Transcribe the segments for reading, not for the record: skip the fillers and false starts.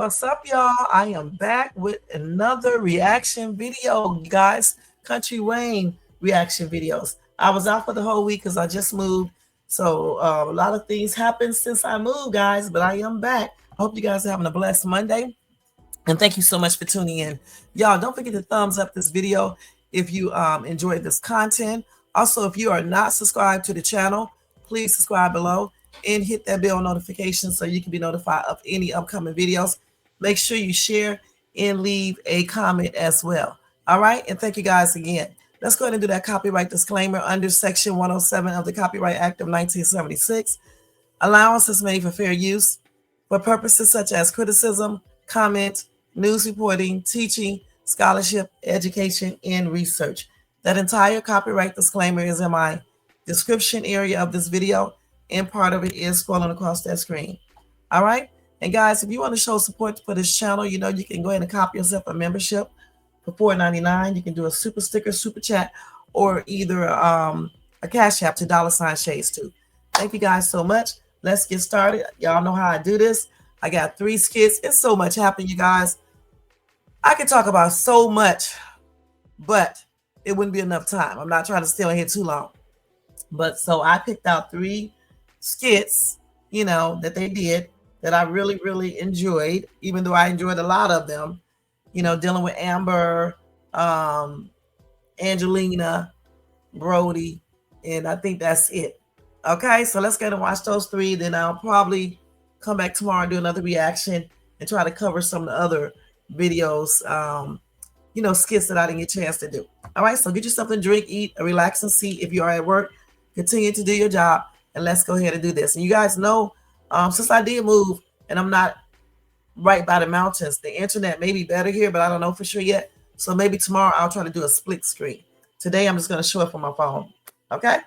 What's up, y'all? I am back with another reaction video, guys. Country Wayne reaction videos. I was out for the whole week because I just moved. So a lot of things happened since I moved, guys, but I am back. I hope you guys are having a blessed Monday. And thank you so much for tuning in. Y'all, don't forget to thumbs up this video if you enjoyed this content. Also, if you are not subscribed to the channel, please subscribe below and hit that bell notification so you can be notified of any upcoming videos. Make sure you share and leave a comment as well. All right, and thank you guys again. Let's go ahead and do that copyright disclaimer under Section 107 of the Copyright Act of 1976. Allowance is made for fair use for purposes such as criticism, comment, news reporting, teaching, scholarship, education, and research. That entire copyright disclaimer is in my description area of this video, and part of it is scrolling across that screen. All right? And guys, if you want to show support for this channel, you know you can go ahead and copy yourself a membership for $4.99. You can do a super sticker, super chat, or either a cash app to $Shades2. Thank you guys so much. Let's get started. Y'all know how I do this. I got 3 skits. It's so much happening, you guys. I could talk about so much, but it wouldn't be enough time. I'm not trying to stay on here too long. But so I picked out 3 skits, you know, that they did that I really, really enjoyed, even though I enjoyed a lot of them, you know, dealing with Amber, Angelina, Brody, and I think that's it. Okay, so let's go and watch those 3. Then I'll probably come back tomorrow and do another reaction and try to cover some of the other videos, you know, skits that I didn't get a chance to do. All right, so get yourself a drink, eat, a relaxing seat. If you are at work, continue to do your job, and let's go ahead and do this. And you guys know, since I did move and I'm not right by the mountains, the internet may be better here, but I don't know for sure yet. So maybe tomorrow I'll try to do a split screen. Today I'm just going to show it from my phone. Okay?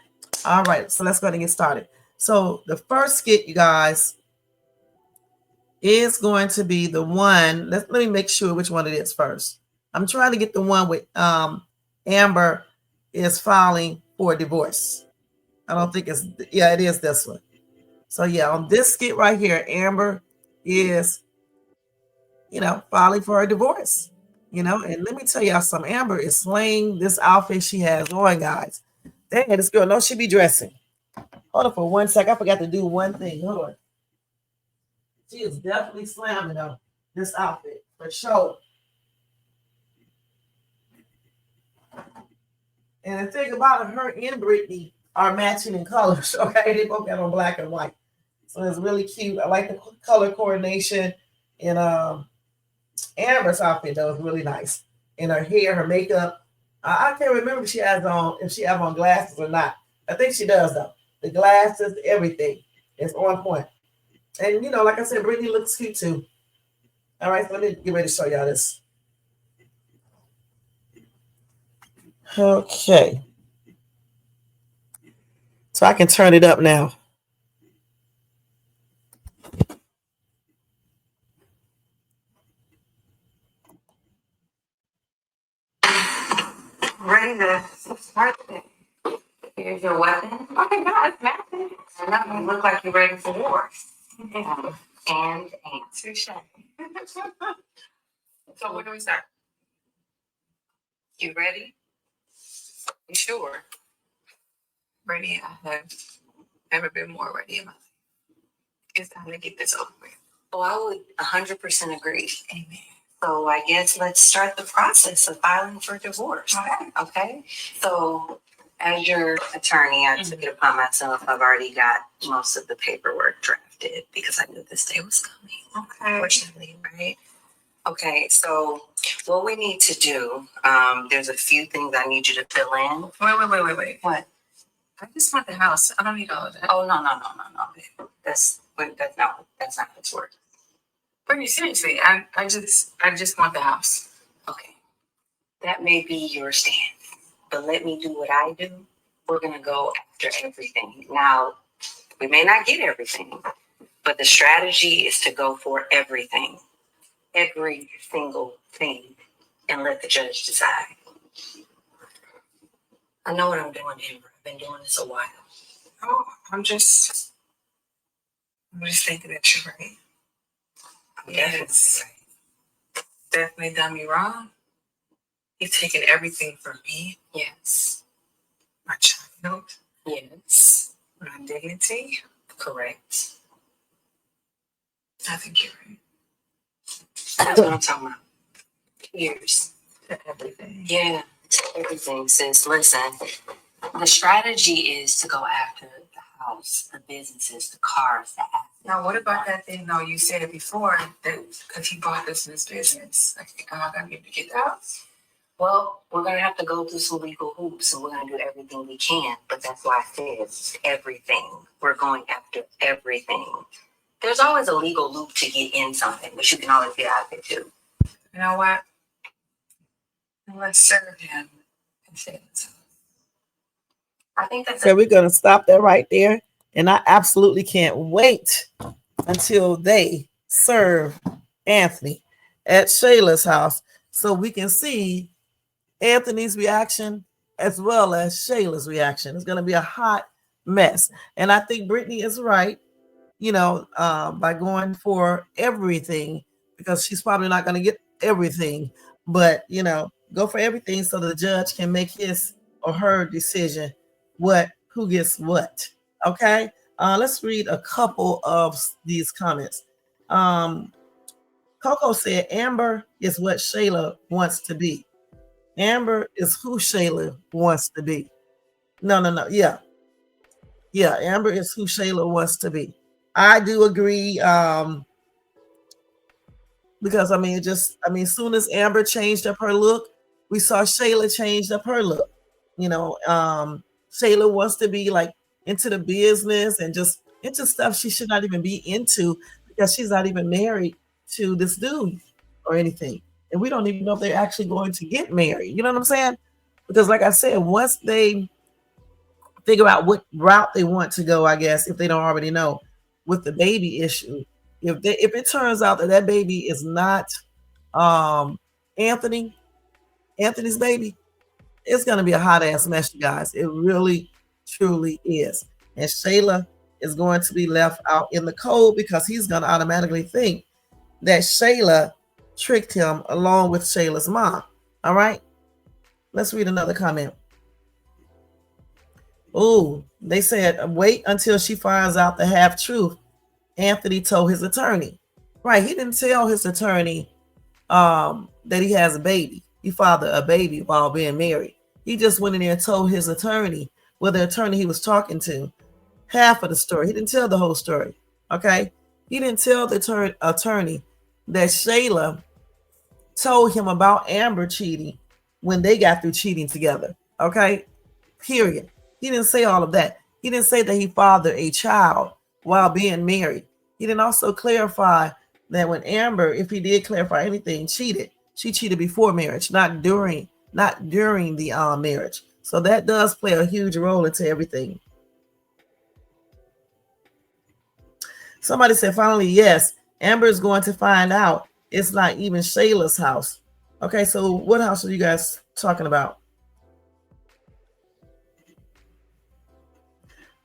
All right, so let's go ahead and get started. So the first skit, you guys, is going to be the one. Let me make sure which one it is first. I'm trying to get the one with Amber is filing for divorce. I don't think it's, yeah, it is this one. So yeah, on this skit right here, Amber is, you know, filing for her divorce. You know, and let me tell y'all something. Amber is slaying this outfit she has on, guys. Dang, this girl knows she be dressing. Hold on for 1 sec. I forgot to do one thing. Hold on. She is definitely slamming though this outfit for sure. And the thing about it, her and Brittany are matching in colors. Okay, they both got on black and white, so it's really cute. I like the color coordination, and Amber's outfit though is really nice. And her hair, her makeup. I can't remember if she has on glasses or not. I think she does though. The glasses, everything is on point. And you know, like I said, Brittany looks cute too. All right, so let me get ready to show y'all this. Okay. So I can turn it up now. Ready to start it. Here's your weapon. Oh my God, it's massive. And that means look like you're ready for war. And answer shut. So where do we start? You ready? You sure? Ready? I have never been more ready in my life. It's time to get this over with. Oh, I would 100% agree. Amen. So I guess let's start the process of filing for divorce. Okay. So as your attorney, I took it upon myself. I've already got most of the paperwork drafted because I knew this day was coming. Okay. Unfortunately, right? Okay, so what we need to do, there's a few things I need you to fill in. Wait. What? I just want the house. I don't need all of that. Oh, no. That's not how this works. But seriously, I just want the house. Okay. That may be your stand. But let me do what I do. We're gonna go after everything. Now, we may not get everything, but the strategy is to go for everything. Every single thing, and let the judge decide. I know what I'm doing, Amber. I've been doing this a while. Oh, I'm just thinking that you're right. Yes. Definitely done me wrong. He's taken everything from me. Yes. My child. Yes. My dignity. Correct. I think you're right. That's what I'm talking about. Years. To everything. Yeah, to everything, sis. Listen, the strategy is to go after the house, the businesses, the cars, the assets. Now, what about that thing, though, you said it before, that because he bought this in his business, like, am I going to be able to get the house? Well, we're going to have to go through some legal hoops, and we're going to do everything we can. But that's why I said everything. We're going after everything. There's always a legal loop to get in something, but you can always get out of it, too. You know what? Let's serve him and save himself. I think that's So we're going to stop that right there. And I absolutely can't wait until they serve Anthony at Shayla's house so we can see Anthony's reaction as well as Shayla's reaction. It's going to be a hot mess. And I think Brittany is right, by going for everything because she's probably not going to get everything. But, go for everything so the judge can make his or her decision who gets what. Okay? Let's read a couple of these comments. Coco said Amber is what Shayla wants to be. Amber is who Shayla wants to be. No. Yeah. Amber is who Shayla wants to be. I do agree. Because soon as Amber changed up her look, we saw Shayla changed up her look. Shayla wants to be like into the business and just into stuff she should not even be into because she's not even married to this dude or anything. And we don't even know if they're actually going to get married. You know what I'm saying? Because like I said, once they figure out what route they want to go, I guess, if they don't already know, with the baby issue, if it turns out that baby is not Anthony's baby, it's going to be a hot ass mess, you guys. It really, truly is. And Shayla is going to be left out in the cold because he's going to automatically think that Shayla tricked him along with Shayla's mom. All right. Let's read another comment. Oh, they said, wait until she finds out the half truth. Anthony told his attorney. Right. He didn't tell his attorney that he has a baby. He fathered a baby while being married. He just went in there and told his attorney, the attorney he was talking to, half of the story. He didn't tell the whole story. Okay. He didn't tell the attorney that Shayla told him about Amber cheating when they got through cheating together. Okay. Period. He didn't say all of that. He didn't say that he fathered a child while being married. He didn't also clarify that when Amber, if he did clarify anything, cheated, she cheated before marriage, not during the marriage. So that does play a huge role into everything. Somebody said, finally, yes, Amber is going to find out it's not even Shayla's house. Okay, so what house are you guys talking about?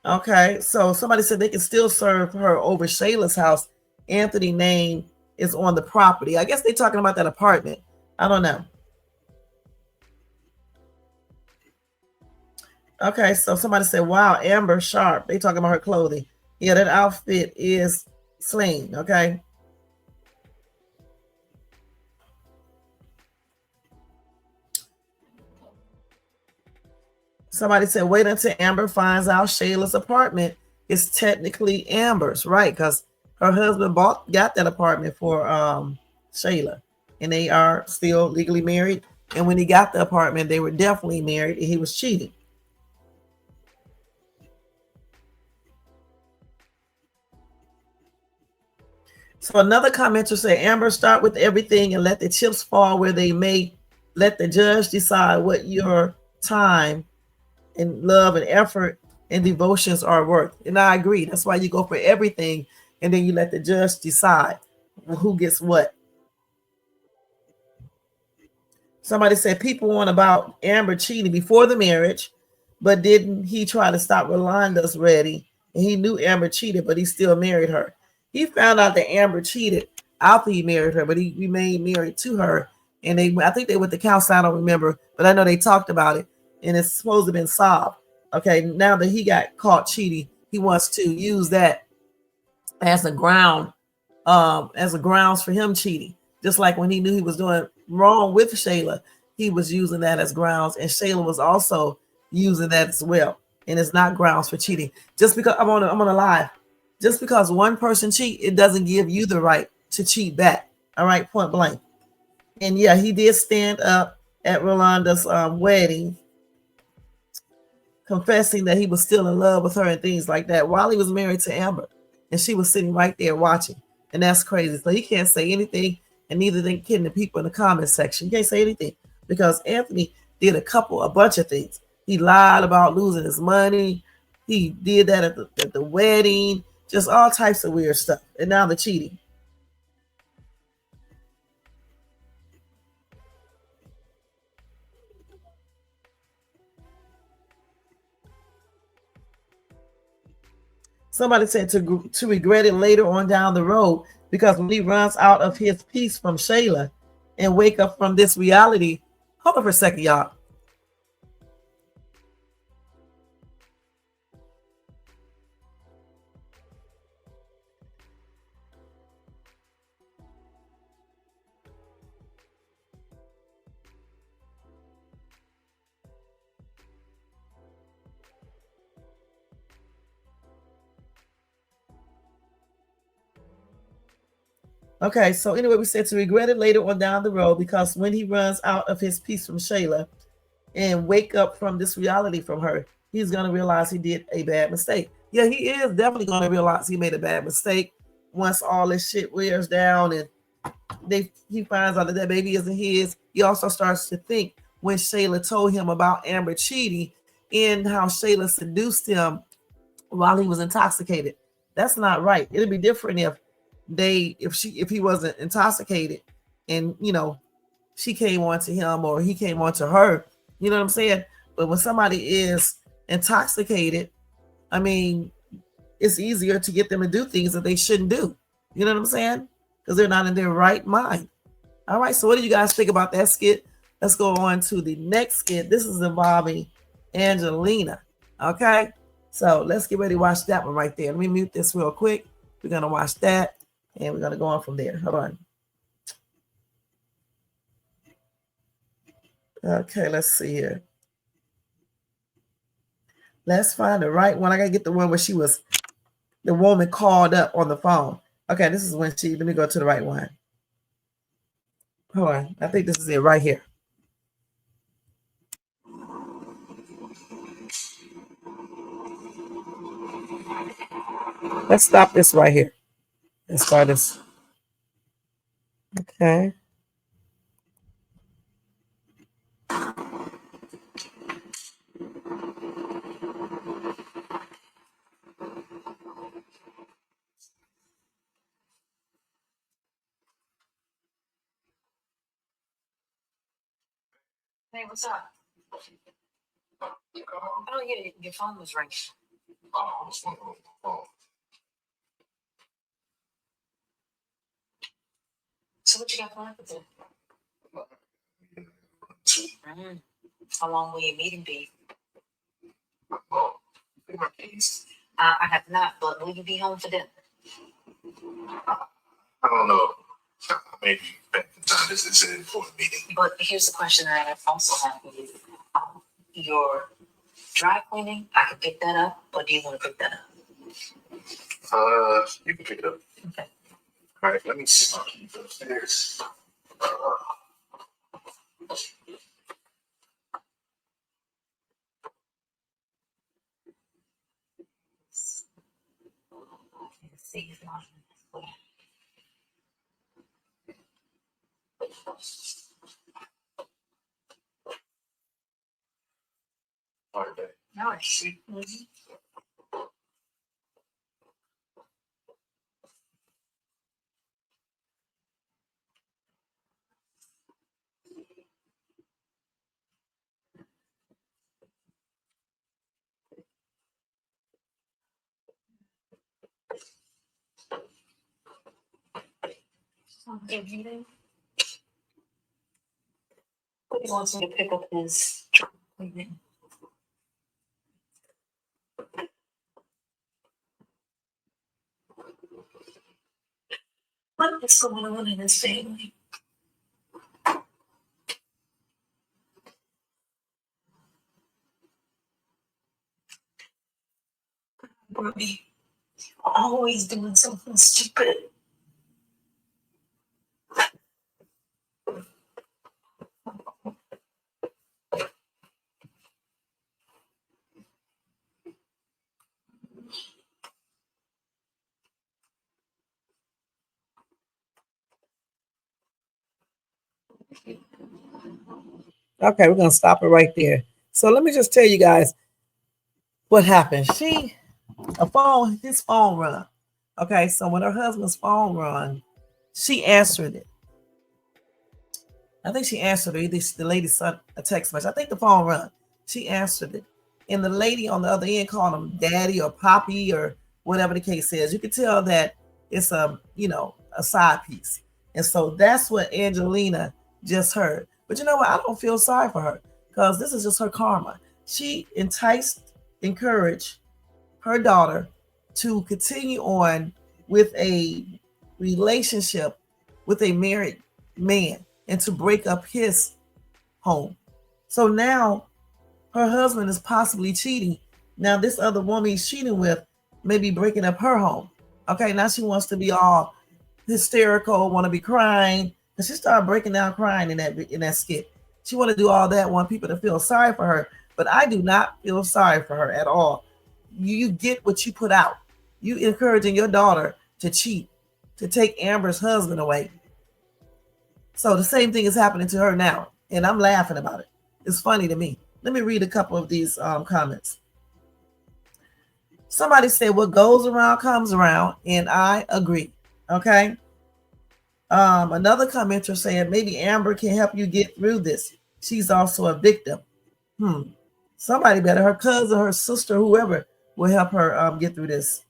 Okay, so somebody said they can still serve her over Shayla's house. Anthony's name is on the property. I guess they're talking about that apartment. I don't know. Okay, so somebody said, wow, Amber sharp. They talking about her clothing. Yeah, that outfit is sling. Okay. Somebody said, wait until Amber finds out Shayla's apartment is technically Amber's, right? Because her husband got that apartment for Shayla, and they are still legally married. And when he got the apartment, they were definitely married, and he was cheating. So another commenter said, Amber, start with everything and let the chips fall where they may. Let the judge decide what your time and love and effort and devotions are worth. And I agree. That's why you go for everything, and then you let the judge decide who gets what. Somebody said people want about Amber cheating before the marriage, but didn't he try to stop Rolanda's ready? And he knew Amber cheated, but he still married her. He found out that Amber cheated after he married her, but he remained married to her. And I think they went to council. I don't remember, but I know they talked about it, and it's supposed to have been solved. Okay, now that he got caught cheating, he wants to use that as a as a grounds for him cheating. Just like when he knew he was doing wrong with Shayla, he was using that as grounds, and Shayla was also using that as well. And it's not grounds for cheating. Just because I'm on a lie. Just because one person cheat, it doesn't give you the right to cheat back. All right, point blank. And yeah, he did stand up at Rolanda's wedding, confessing that he was still in love with her and things like that while he was married to Amber. And she was sitting right there watching. And that's crazy. So he can't say anything, and neither can the people in the comment section. He can't say anything because Anthony did a bunch of things. He lied about losing his money. He did that at the wedding, just all types of weird stuff. And now the cheating. Somebody said to regret it later on down the road, because when he runs out of his peace from Shayla and wake up from this reality. Hold on for a second, y'all. Okay, so anyway, we said to regret it later on down the road, because when he runs out of his peace from Shayla and wake up from this reality from her, he's going to realize he did a bad mistake. Yeah, he is definitely going to realize he made a bad mistake once all this shit wears down and he finds out that that baby isn't his. He also starts to think when Shayla told him about Amber cheating and how Shayla seduced him while he was intoxicated. That's not right. It'd be different if he wasn't intoxicated and she came on to him or he came on to her. You know what I'm saying? But when somebody is intoxicated, I mean, it's easier to get them to do things that they shouldn't do. You know what I'm saying? Because they're not in their right mind. All right. So what do you guys think about that skit? Let's go on to the next skit. This is involving Angelina. Okay. So let's get ready to watch that one right there. Let me mute this real quick. We're going to watch that and we're going to go on from there. Hold on. Okay. Let's see here. Let's find the right one. I got to get the one where the woman called up on the phone. Okay. This is when let me go to the right one. Hold on. I think this is it right here. Let's stop this right here. Let's start this. Okay. Hey, what's up? Oh, yeah, your phone was ringing. So what you got planned for today? How long will your meeting be? I have not, but will you be home for dinner? I don't know. Maybe back in time. This is an important meeting. But here's the question that I also have for you. Your dry cleaning, I can pick that up, or do you want to pick that up? You can pick it up. Okay. All right, let me see my keys upstairs. Let's see if not. All right, babe. No, I see. If you didn't, he wants me to pick up his truck. What is going on in his family? Brody, always doing something stupid. Okay, we're gonna stop it right there. So let me just tell you guys what happened. His phone run. Okay, so when her husband's phone run, she answered it. I think she answered it. The lady sent a text message. I think the phone run. She answered it. And the lady on the other end called him daddy or poppy or whatever the case is. You can tell that it's a side piece. And so that's what Angelina just heard. But you know what? I don't feel sorry for her because this is just her karma. She encouraged her daughter to continue on with a relationship with a married man and to break up his home. So now her husband is possibly cheating. Now this other woman he's cheating with may be breaking up her home. Okay, now she wants to be all hysterical, want to be crying. And she started breaking down crying in that skit. She want to do all that, want people to feel sorry for her. But I do not feel sorry for her at all. You get what you put out. You encouraging your daughter to cheat, to take Amber's husband away. So the same thing is happening to her now. And I'm laughing about it. It's funny to me. Let me read a couple of these comments. Somebody said, what goes around comes around. And I agree. Okay. Another commenter said, maybe Amber can help you get through this. She's also a victim. Somebody better, her cousin, her sister, whoever will help her get through this.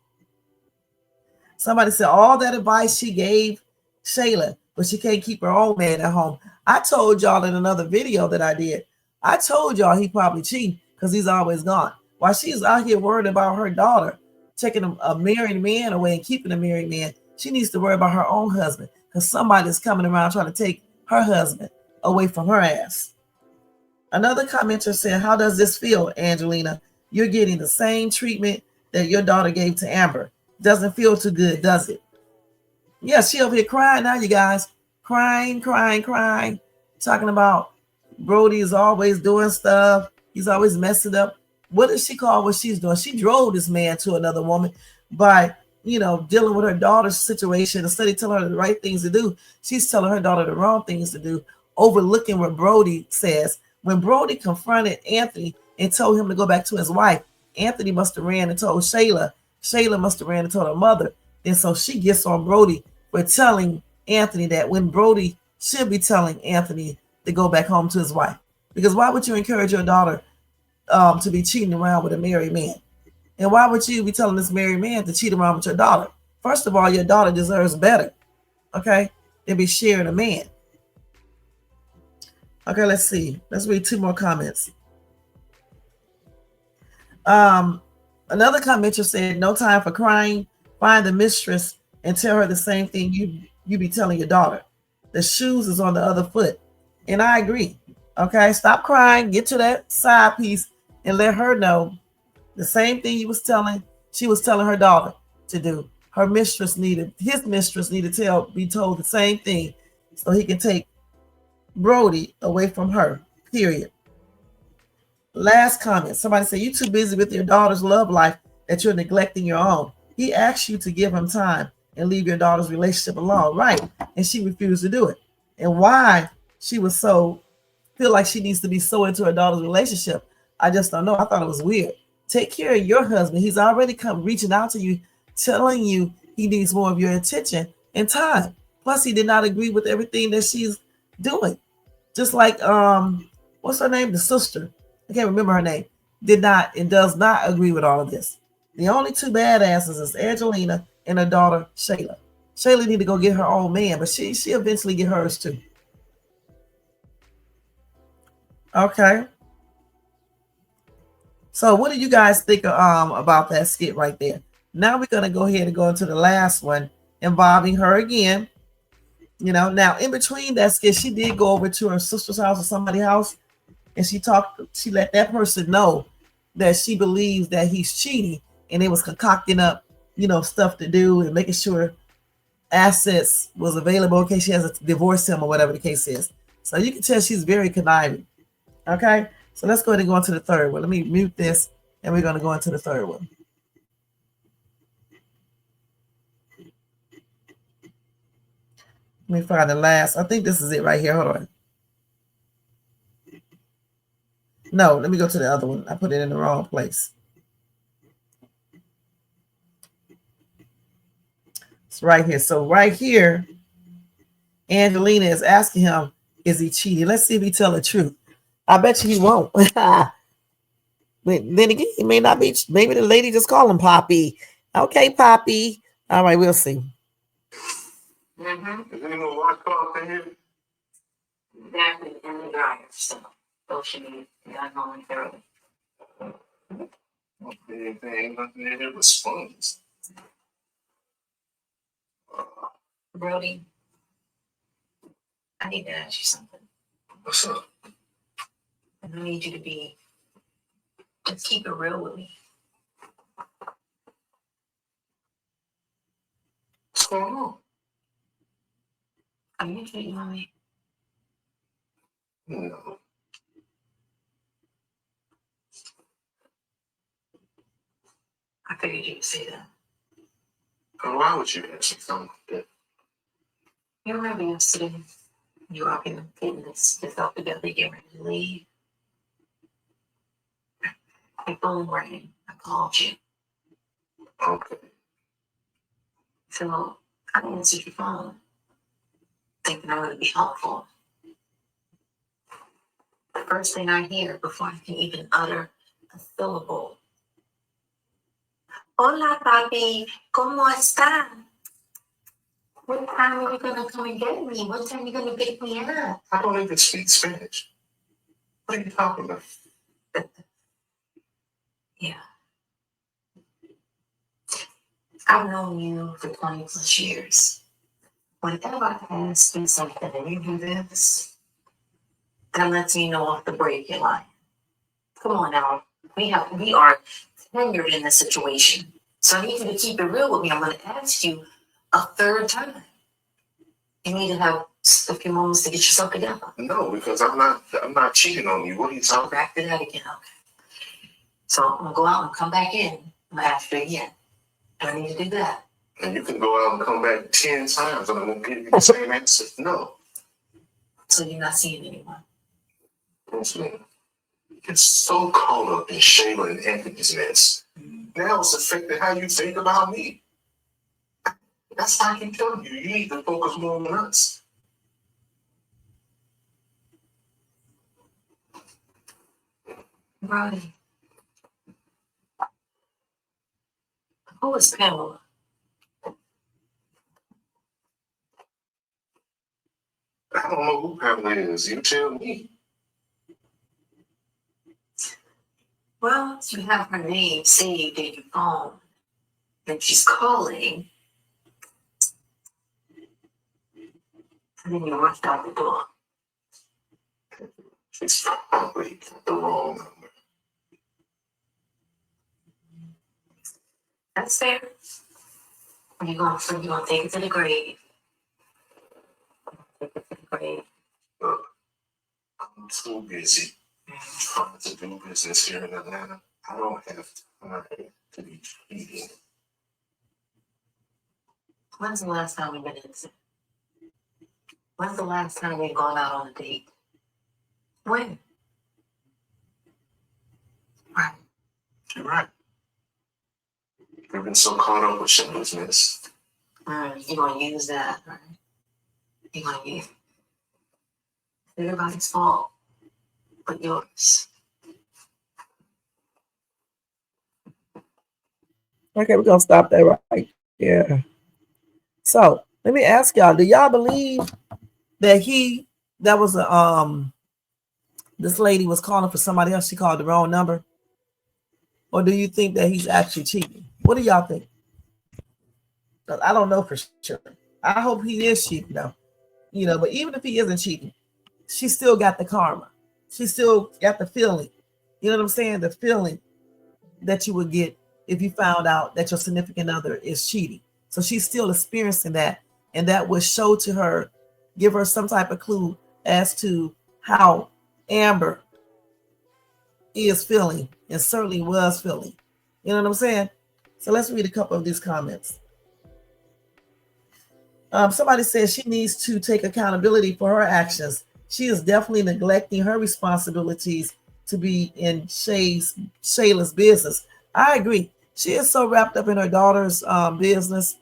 Somebody said all that advice she gave Shayla, but she can't keep her own man at home. I told y'all in another video that I did. I told y'all he probably cheating because he's always gone. While she's out here worried about her daughter taking a married man away and keeping a married man, she needs to worry about her own husband because somebody's coming around trying to take her husband away from her ass. Another commenter said, how does this feel, Angelina? You're getting the same treatment that your daughter gave to Amber. Doesn't feel too good, does it? Yeah, she over here crying now, you guys. Crying. Talking about Brody is always doing stuff. He's always messing up. What does she call what she's doing? She drove this man to another woman by, dealing with her daughter's situation. Instead of telling her the right things to do, she's telling her daughter the wrong things to do, overlooking what Brody says. When Brody confronted Anthony and told him to go back to his wife, Anthony must have ran and told Shayla. Shayla must have ran and told her mother. And so she gets on Brody for telling Anthony that when Brody should be telling Anthony to go back home to his wife. Because why would you encourage your daughter to be cheating around with a married man? And why would you be telling this married man to cheat around with your daughter? First of all, your daughter deserves better, okay, than be sharing a man. Okay, let's see. Let's read two more comments. Another commenter said, no time for crying. Find the mistress and tell her the same thing you be telling your daughter. The shoes is on the other foot. And I agree. Okay, stop crying. Get to that side piece and let her know the same thing she was telling her daughter to do. His mistress needed to be told the same thing so he can take Brody away from her, period. Last comment. Somebody said, you're too busy with your daughter's love life that you're neglecting your own. He asked you to give him time and leave your daughter's relationship alone, right? And she refused to do it. And why she was feel like she needs to be so into her daughter's relationship, I just don't know. I thought it was weird. Take care of your husband. He's already come reaching out to you, telling you he needs more of your attention and time. Plus, he did not agree with everything that she's doing. Just like, what's her name? The sister. I can't remember her name. Did not and does not agree with all of this. The only two badasses is Angelina and her daughter, Shayla. Shayla need to go get her own man, but she eventually get hers too. Okay. So what do you guys think about that skit right there? Now we're gonna go ahead and go into the last one involving her again. You know, now in between that skit, she did go over to her sister's house or somebody's house, and she let that person know that she believes that he's cheating, and they was concocting up, stuff to do and making sure assets was available in case she has to divorce him or whatever the case is. So you can tell she's very conniving. Okay, so let's go ahead and go into the third one. Let me mute this, and we're going to go into the third one. Let me find the last. I think this is it right here. Hold on. No, let me go to the other one. I put it in the wrong place. It's right here. So right here, Angelina is asking him, is he cheating? Let's see if he tell the truth. I bet you he won't. But then again, he may not be. Maybe the lady just call him Poppy. Okay, Poppy. All right, we'll see. Mm-hmm. Is there no washcloth in here? Exactly, in the dryer, so those should be done momentarily. Okay, there ain't nothing in here but sponges. Brody, I need to ask you something. What's up? I need you to just keep it real with me. What's going on? Are you cheating on me? No. I figured you'd say that. Why would you ask me something like that? You remember yesterday? You were getting yourself together, getting ready to leave. My phone rang. I called you. Okay. So I answered your phone, thinking I would be helpful. The first thing I hear before I can even utter a syllable. Hola, papi. ¿Cómo está? What time are you gonna come and get me? What time are you gonna pick me up? I don't even speak Spanish. What are you talking about? Yeah. I've known you for 20 plus years. Whenever I ask you something and you do this, that lets me know off the break you're lying. Come on now. We are tenured in this situation. So I need you to keep it real with me. I'm gonna ask you a third time. You need to have a few moments to get yourself together. No, because I'm not cheating on you. What are you talking about? Back to that again, okay. So I'm gonna go out and come back in. I'm gonna ask you again. Do I need to do that? And you can go out and come back 10 times and I'm gonna give you the same answer. No. So you're not seeing anyone? Yes, ma'am. You're so caught up in Shayla and Anthony's mess. Now it's affecting how you think about me. That's why I keep telling you, you need to focus more on us. Brody. Who is Pamela? I don't know who Pamela is. You tell me. Well, you have her name saved in your phone, and she's calling. And then you rushed out the door. She's probably the wrong number. That's fair. You're gonna take it to the grave. Take it to the grave. Look, I'm too busy trying to do business here in Atlanta. I don't have time to be cheating. When's the last time we've been in? When's the last time we've gone out on a date? When? Right. You're right. You've been so caught up with your business. You're gonna use that, right? You're gonna use it. Everybody's fault but yours. Okay, we're gonna stop that right there. So let me ask y'all: do y'all believe that that was a this lady was calling for somebody else? She called the wrong number, or do you think that he's actually cheating? What do y'all think? 'Cause I don't know for sure. I hope he is cheating though. But even if he isn't cheating, she still got the karma. She still got the feeling. You know what I'm saying? The feeling that you would get if you found out that your significant other is cheating. So she's still experiencing that, and that would show to her, give her some type of clue as to how Amber is feeling and certainly was feeling. You know what I'm saying? So let's read a couple of these comments. Somebody says she needs to take accountability for her actions. She is definitely neglecting her responsibilities to be in Shayla's business. I agree. She is so wrapped up in her daughter's business,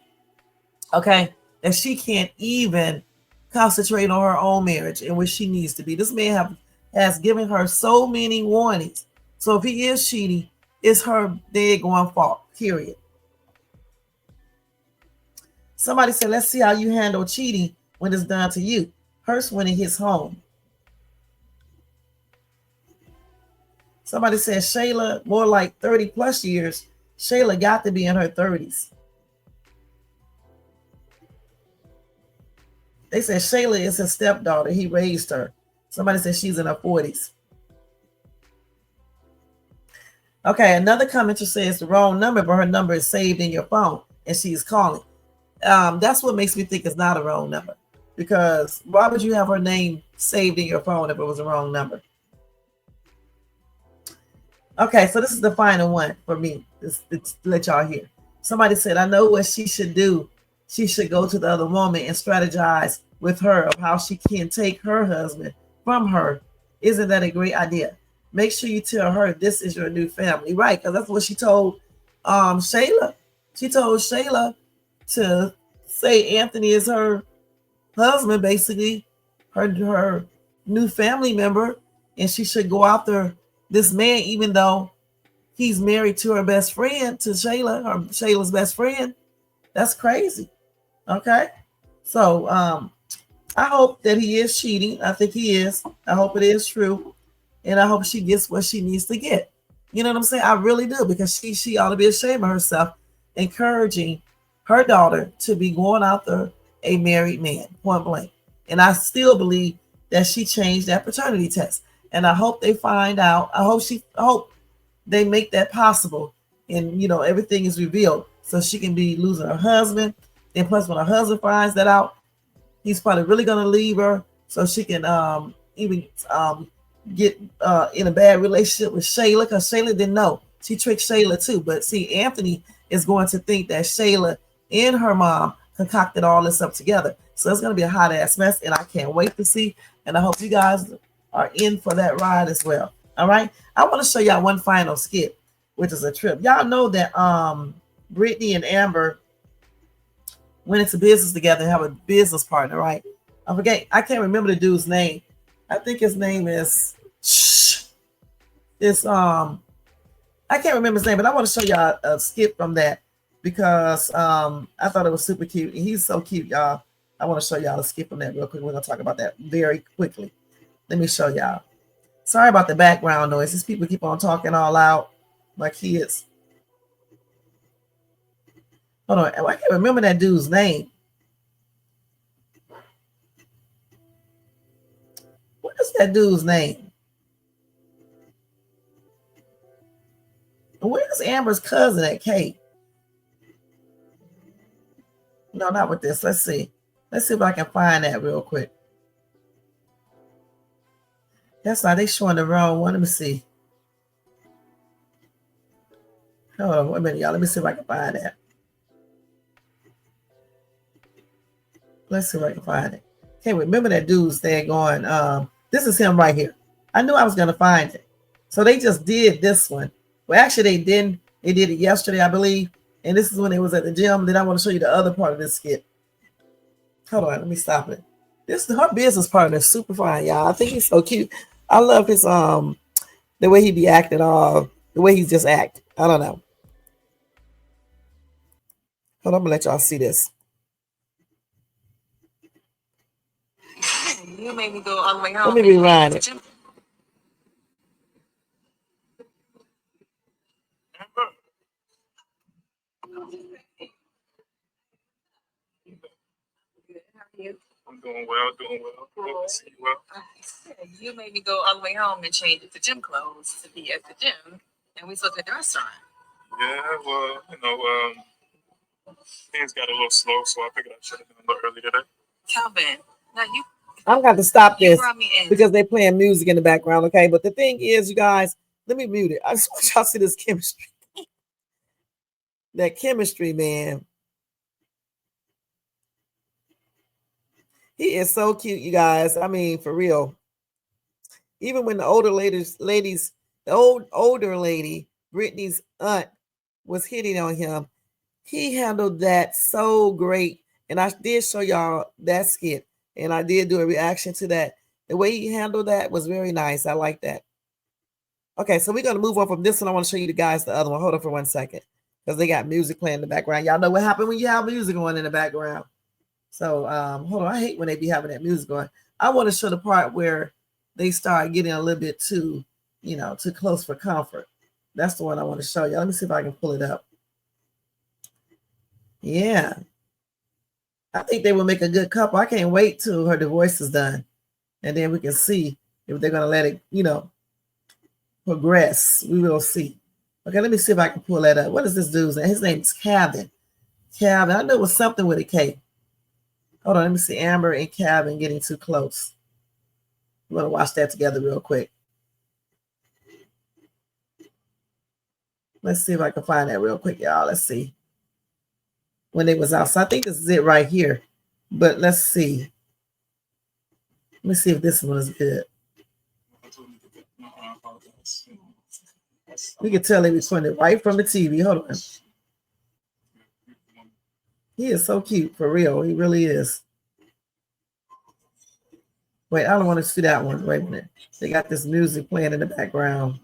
okay, that she can't even concentrate on her own marriage in which she needs to be. This man has given her so many warnings. So if he is cheating, it's her dead going fault, period. Somebody said, let's see how you handle cheating when it's done to you. Hurts when it hits home. Somebody said, Shayla, more like 30 plus years. Shayla got to be in her 30s. They said Shayla is his stepdaughter. He raised her. Somebody said she's in her 40s. Okay, another commenter says the wrong number, but her number is saved in your phone and she's calling. That's what makes me think it's not a wrong number. Because why would you have her name saved in your phone if it was a wrong number? Okay, so this is the final one for me. It's to let y'all hear. Somebody said, I know what she should do. She should go to the other woman and strategize with her of how she can take her husband from her. Isn't that a great idea? Make sure you tell her this is your new family, right? Because that's what she told Shayla. She told Shayla to say Anthony is her husband, basically, her new family member, and she should go after this man, even though he's married to her best friend, to Shayla's best friend. That's crazy. Okay. So I hope that he is cheating. I think he is. I hope it is true. And I hope she gets what she needs to get. You know what I'm saying? I really do, because she ought to be ashamed of herself, encouraging her daughter to be going after a married man, point blank. And I still believe that she changed that paternity test. And I hope they find out. I hope they make that possible, and everything is revealed, so she can be losing her husband. And plus, when her husband finds that out, he's probably really gonna leave her, so she can even get in a bad relationship with Shayla, because Shayla didn't know. She tricked Shayla too. But see, Anthony is going to think that Shayla and her mom concocted all this up together. So it's gonna be a hot ass mess, and I can't wait to see. And I hope you guys are in for that ride as well. All right. I want to show y'all one final skit, which is a trip. Y'all know that Brittany and Amber went into business together and have a business partner, right? I can't remember the dude's name. I think his name is I can't remember his name, but I want to show y'all a skit from that, because I thought it was super cute. And he's so cute, y'all. I want to show y'all a skit from that real quick. We're gonna talk about that very quickly. Let me show y'all. Sorry about the background noise. These people keep on talking all out, my kids. Hold on, I can't remember that dude's name. What is that dude's name? Where's Amber's cousin at, Kate? No, not with this. Let's see. Let's see if I can find that real quick. That's not, they showing the wrong one. Let me see. Hold on, wait a minute, y'all. Let me see if I can find that. Let's see if I can find it. Can't remember that dude's there going, this is him right here. I knew I was gonna find it. So they just did this one. Well, actually they didn't. They did it yesterday, I believe. And this is when it was at the gym. Then I want to show you the other part of this skit. Hold on, let me stop it. This is her business partner, super fine, y'all. I think he's so cute. I love his the way he be acting, the way he's just act. I don't know. Hold on, I'm gonna let y'all see this. You made me go all the way home. Let me rewind it. I'm doing well, doing well. Good to see you well. You made me go all the way home and change it to gym clothes to be at the gym, and we looked at the restaurant. Yeah, well, things got a little slow, so I figured I should have been a little early today. Calvin, now you. I'm going to stop this brought me in because they're playing music in the background, okay? But the thing is, you guys, let me mute it. I just want y'all to see this chemistry. That chemistry, man. He is so cute, you guys. I mean, for real. Even when the older lady, Brittany's aunt, was hitting on him, he handled that so great. And I did show y'all that skit, and I did do a reaction to that. The way he handled that was very nice. I like that. Okay, so we're going to move on from this one. I want to show you the guys the other one. Hold on for 1 second, because they got music playing in the background. Y'all know what happened when you have music on in the background. So hold on. I hate when they be having that music going. I want to show the part where they start getting a little bit too, too close for comfort. That's the one I want to show you. Let me see if I can pull it up. Yeah. I think they will make a good couple. I can't wait till her divorce is done. And then we can see if they're going to let it, progress. We will see. Okay, let me see if I can pull that up. What is this dude's name? His name is Calvin. Calvin. I know it was something with a K. Hold on, let me see. Amber and Calvin getting too close. I'm going to watch that together real quick. Let's see if I can find that real quick, y'all. Let's see. When they was out. So I think this is it right here. But let's see. Let me see if this one is good. We can tell they recorded it right from the TV. Hold on. He is so cute, for real. He really is. Wait, I don't want to see that one. Wait a minute. They got this music playing in the background.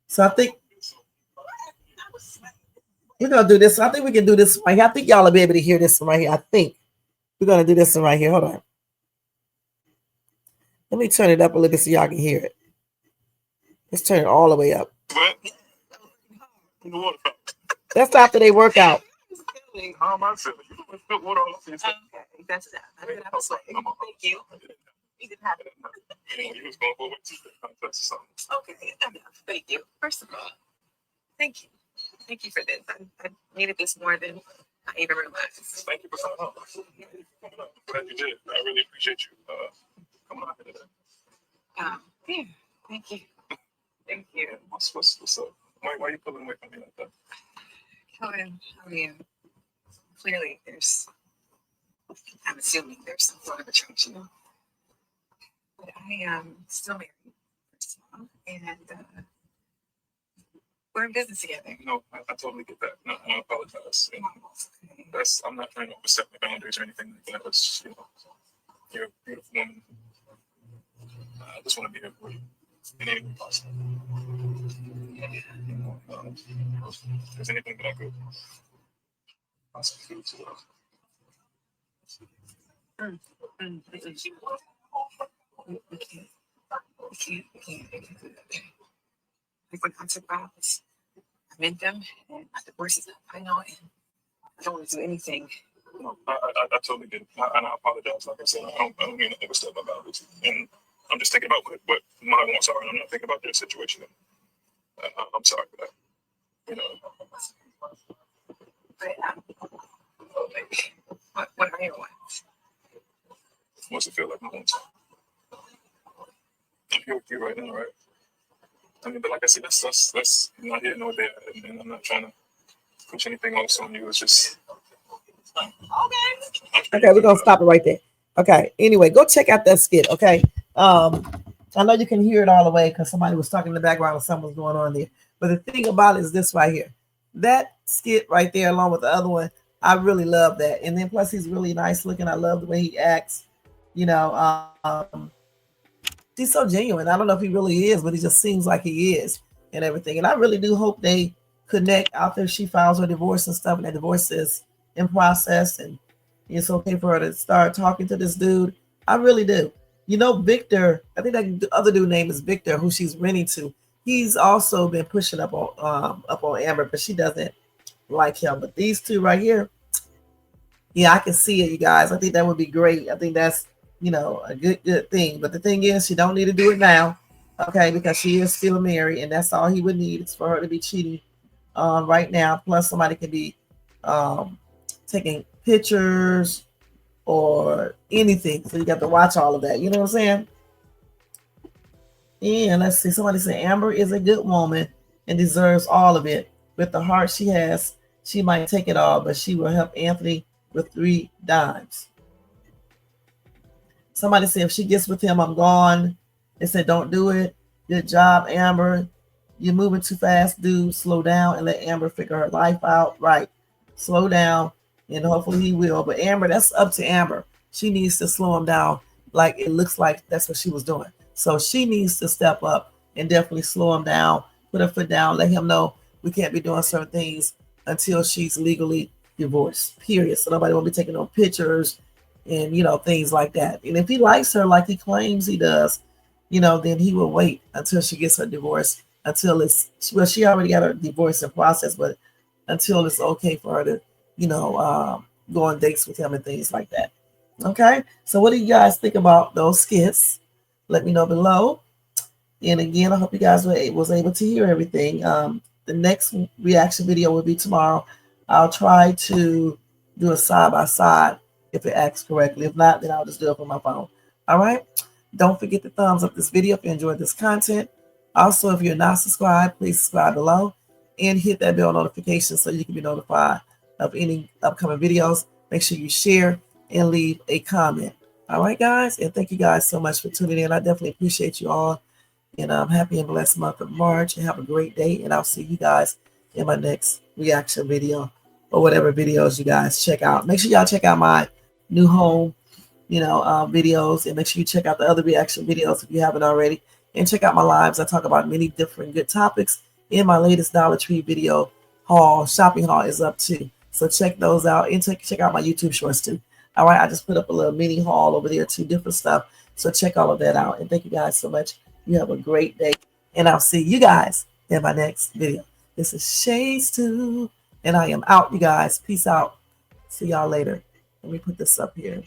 So I think we're going to do this. I think we can do this right here. I think y'all will be able to hear this one right here. I think we're going to do this one right here. Hold on. Let me turn it up a little bit so y'all can hear it. Let's turn it all the way up. That's after they work out. How am I feeling? You put water all over yourself. Okay, that's that. Thank you. You didn't have it. You was going forward to the contest or something. Okay, enough. Thank you. First of all, thank you. Thank you for this. I needed this more than I even realized. Thank you for coming on. I'm glad you did. I really appreciate you coming on today. Yeah. Thank you. Thank you. What's up? Why are you pulling away from me like that? I mean, clearly I'm assuming there's some sort of attraction. But I am still married, first of all, and we're in business together. No, I totally get that. No, I apologize. I'm not trying to overstep my boundaries or anything like that. It's just, you're a beautiful woman. I just want to be here for you in any way possible. If there's anything that I could possibly do to we can't. Like when I took vows, I meant them, and my divorce is up. I know it. I don't want to do anything. No, I totally get it. And I apologize. Like I said, I don't mean to overstep my boundaries. And I'm just thinking about what my wants are, and I'm not thinking about their situation. I'm sorry for that. But what are your wants? What's it feel like my wants? I'm here with you right now, right? I mean, but like I said, that's not here nor there, and I'm not trying to push anything else on you. It's just okay. We're gonna stop it right there. Okay. Anyway, go check out that skit. Okay. I know you can hear it all the way because somebody was talking in the background or something was going on there. But the thing about it is this right here. That skit right there, along with the other one, I really love that. And then plus he's really nice looking. I love the way he acts. He's so genuine. I don't know if he really is, but he just seems like he is and everything. And I really do hope they connect after she files her divorce and stuff, and that divorce is in process and it's okay for her to start talking to this dude. I really do. You know, Victor, I think that the other dude name is Victor, who she's renting to. He's also been pushing up on Amber, but she doesn't like him. But these two right here, yeah, I can see it, you guys. I think that would be great. I think that's, a good thing. But the thing is, she don't need to do it now, okay? Because she is still married, and that's all he would need is for her to be cheating right now. Plus, somebody can be um, taking pictures or anything. So you got to watch all of that. You know what I'm saying? And let's see, somebody said Amber is a good woman and deserves all of it. With the heart she has, she might take it all, but she will help Anthony with 3 dimes. Somebody said if she gets with him, I'm gone. They said don't do it. Good job, Amber. You're moving too fast, dude. Slow down and let Amber figure her life out. Right. Slow down, and hopefully he will. But Amber, that's up to Amber. She needs to slow him down. Like it looks like that's what she was doing. So she needs to step up and definitely slow him down. Put her foot down. Let him know we can't be doing certain things until she's legally divorced. Period. So nobody will be taking no pictures and things like that. And if he likes her like he claims he does, then he will wait until she gets her divorce. Until it's well, she already got her divorce in process, but until it's okay for her to, go on dates with him and things like that. Okay, so what do you guys think about those skits? Let me know below. And again, I hope you guys was able to hear everything. The next reaction video will be tomorrow. I'll try to do a side by side if it acts correctly. If not, then I'll just do it from my phone. All right. Don't forget to thumbs up this video if you enjoyed this content. Also, if you're not subscribed, please subscribe below and hit that bell notification so you can be notified of any upcoming videos. Make sure you share and leave a comment. All right, guys. And thank you guys so much for tuning in. I definitely appreciate you all. And I'm happy and blessed month of March. And have a great day. And I'll see you guys in my next reaction video or whatever videos you guys check out. Make sure y'all check out my new home, videos. And make sure you check out the other reaction videos if you haven't already. And check out my lives. I talk about many different good topics. And my latest Dollar Tree video shopping haul is up too. So check those out. And check out my YouTube shorts too. All right. I just put up a little mini haul over there too, different stuff. So check all of that out. And thank you guys so much. You have a great day. And I'll see you guys in my next video. This is Shades 2. And I am out, you guys. Peace out. See y'all later. Let me put this up here.